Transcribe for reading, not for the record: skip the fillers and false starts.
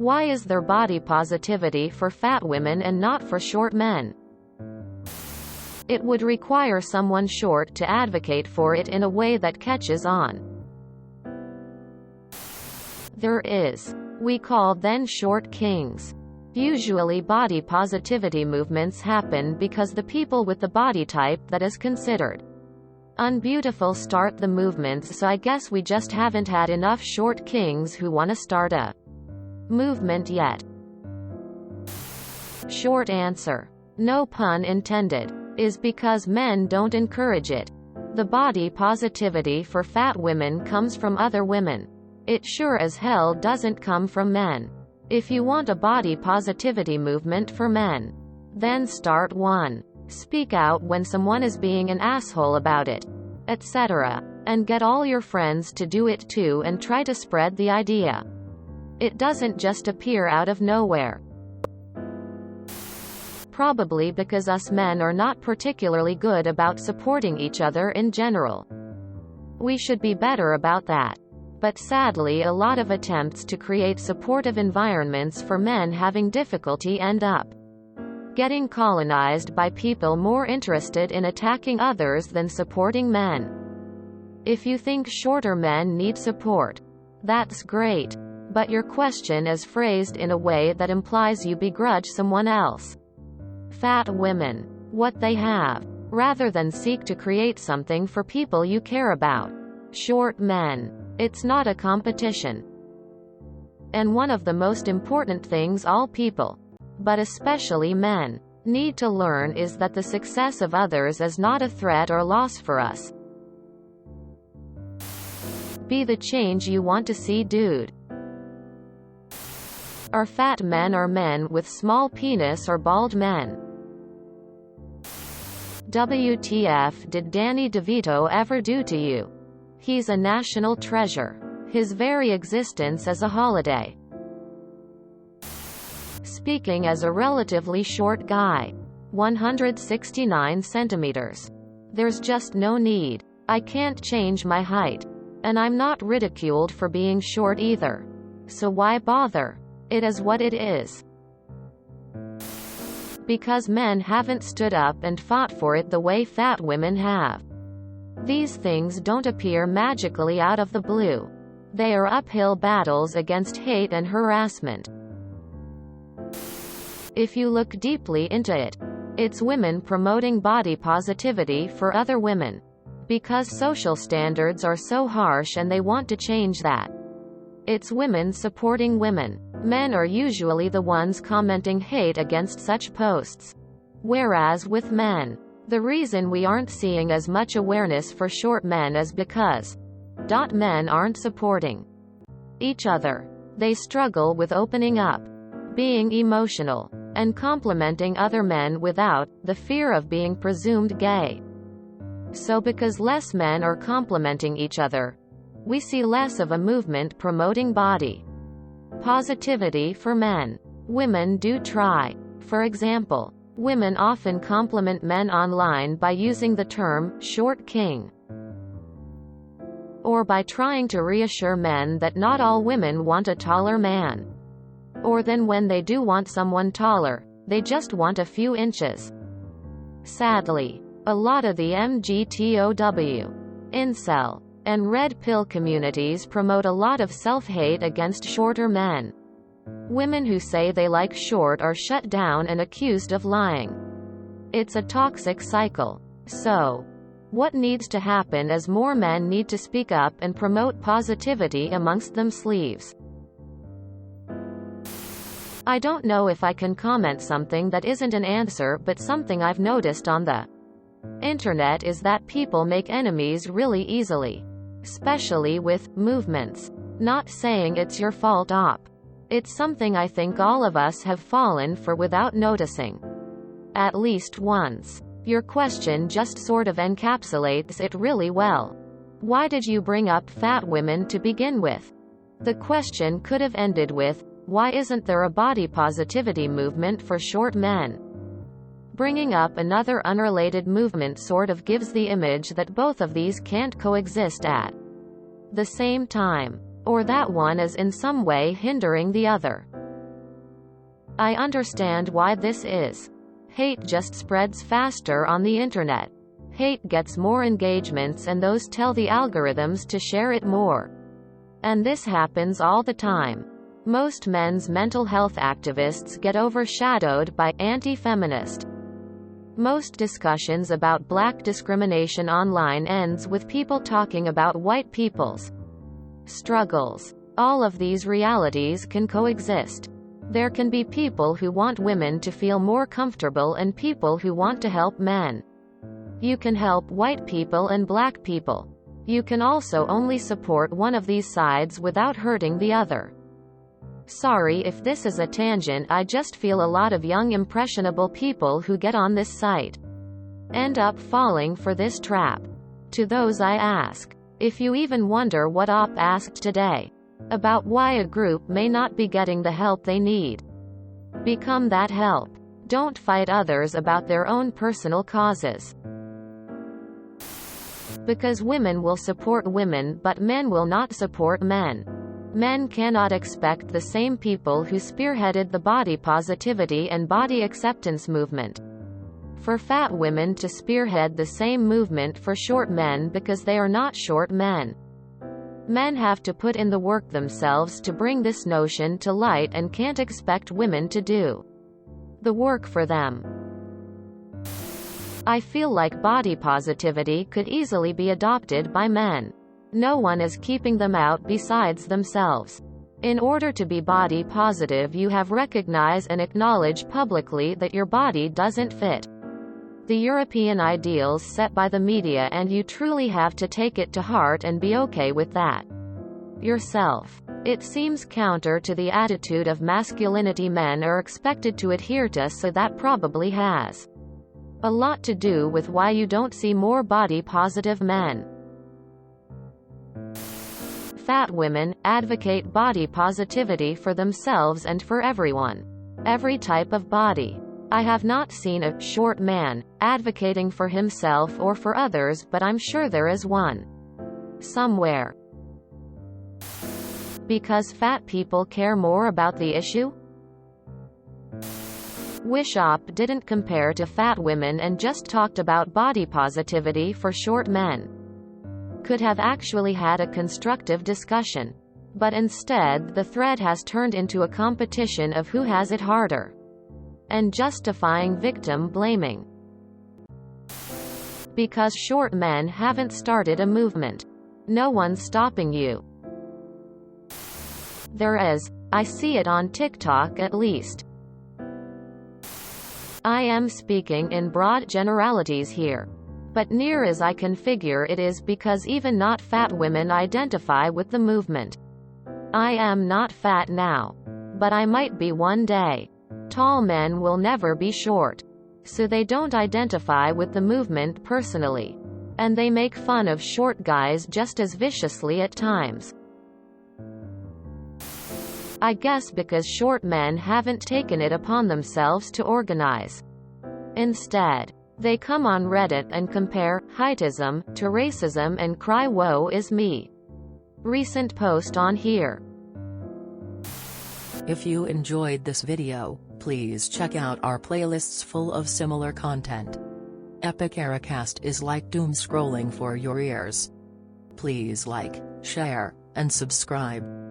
Why is there body positivity for fat women and not for short men? It would require someone short to advocate for it in a way that catches on. There is. We call then short kings. Usually body positivity movements happen because the people with the body type that is considered unbeautiful start the movements, so I guess we just haven't had enough short kings who want to start a movement yet. Short answer, no pun intended, is because men don't encourage it. The body positivity for fat women comes from other women. It sure as hell doesn't come from men. If you want a body positivity movement for men, then start one. Speak out when someone is being an asshole about it, etc. And get all your friends to do it too and try to spread the idea. It doesn't just appear out of nowhere. Probably because us men are not particularly good about supporting each other in general. We should be better about that. But sadly, a lot of attempts to create supportive environments for men having difficulty end up getting colonized by people more interested in attacking others than supporting men. If you think shorter men need support, that's great. But your question is phrased in a way that implies you begrudge someone else, fat women, what they have, rather than seek to create something for people you care about. Short men. It's not a competition. And one of the most important things all people, but especially men, need to learn is that the success of others is not a threat or loss for us. Be the change you want to see, dude. Are fat men or men with small penis or bald men? WTF did Danny DeVito ever do to you? He's a national treasure. His very existence is a holiday. Speaking as a relatively short guy, 169 centimeters. There's just no need. I can't change my height. And I'm not ridiculed for being short either. So why bother? It is what it is. Because men haven't stood up and fought for it the way fat women have. These things don't appear magically out of the blue. They are uphill battles against hate and harassment. If you look deeply into it, it's women promoting body positivity for other women. Because social standards are so harsh and they want to change that. It's women supporting women. Men are usually the ones commenting hate against such posts. Whereas with men, the reason we aren't seeing as much awareness for short men is because men aren't supporting each other. They struggle with opening up, being emotional, and complimenting other men without the fear of being presumed gay. So because less men are complimenting each other, we see less of a movement promoting body positivity for men. Women do try. For example, women often compliment men online by using the term short king, or by trying to reassure men that not all women want a taller man, or then when they do want someone taller, they just want a few inches. Sadly, a lot of the MGTOW, incel, and red pill communities promote a lot of self-hate against shorter men. Women who say they like short are shut down and accused of lying. It's a toxic cycle. So, what needs to happen is more men need to speak up and promote positivity amongst them sleeves. I don't know if I can comment something that isn't an answer, but something I've noticed on the internet is that people make enemies really easily. Especially with movements. Not saying it's your fault op. It's something I think all of us have fallen for without noticing. At least once. Your question just sort of encapsulates it really well. Why did you bring up fat women to begin with? The question could have ended with, why isn't there a body positivity movement for short men? Bringing up another unrelated movement sort of gives the image that both of these can't coexist at the same time, or that one is in some way hindering the other. I understand why this is. Hate just spreads faster on the internet. Hate gets more engagements and those tell the algorithms to share it more. And this happens all the time. Most men's mental health activists get overshadowed by anti-feminist. Most discussions about black discrimination online ends with people talking about white people's struggles. All of these realities can coexist. There can be people who want women to feel more comfortable and people who want to help men. You can help white people and black people. You can also only support one of these sides without hurting the other. Sorry if this is a tangent, I just feel a lot of young impressionable people who get on this site end up falling for this trap. To those I ask, if you even wonder what Op asked today about why a group may not be getting the help they need, become that help. Don't fight others about their own personal causes. Because women will support women but men will not support men. Men cannot expect the same people who spearheaded the body positivity and body acceptance movement for fat women to spearhead the same movement for short men because they are not short men. Men have to put in the work themselves to bring this notion to light and can't expect women to do the work for them. I feel like body positivity could easily be adopted by men. No one is keeping them out besides themselves. In order to be body positive, you have recognize and acknowledge publicly that your body doesn't fit the European ideals set by the media, and you truly have to take it to heart and be okay with that yourself. It seems counter to the attitude of masculinity men are expected to adhere to, so that probably has a lot to do with why you don't see more body positive men. Fat women advocate body positivity for themselves and for everyone. Every type of body. I have not seen a short man advocating for himself or for others, but I'm sure there is one somewhere. Because fat people care more about the issue? Wish Op didn't compare to fat women and just talked about body positivity for short men. Could have actually had a constructive discussion. But instead, the thread has turned into a competition of who has it harder. And justifying victim blaming. Because short men haven't started a movement. No one's stopping you. There is. I see it on TikTok at least. I am speaking in broad generalities here. But near as I can figure, it is because even not fat women identify with the movement. I am not fat now. But I might be one day. Tall men will never be short. So they don't identify with the movement personally. And they make fun of short guys just as viciously at times. I guess because short men haven't taken it upon themselves to organize. Instead, they come on Reddit and compare heightism to racism and cry woe is me. Recent post on here. If you enjoyed this video, please check out our playlists full of similar content. Epic Eracast is like doom scrolling for your ears. Please like, share, and subscribe.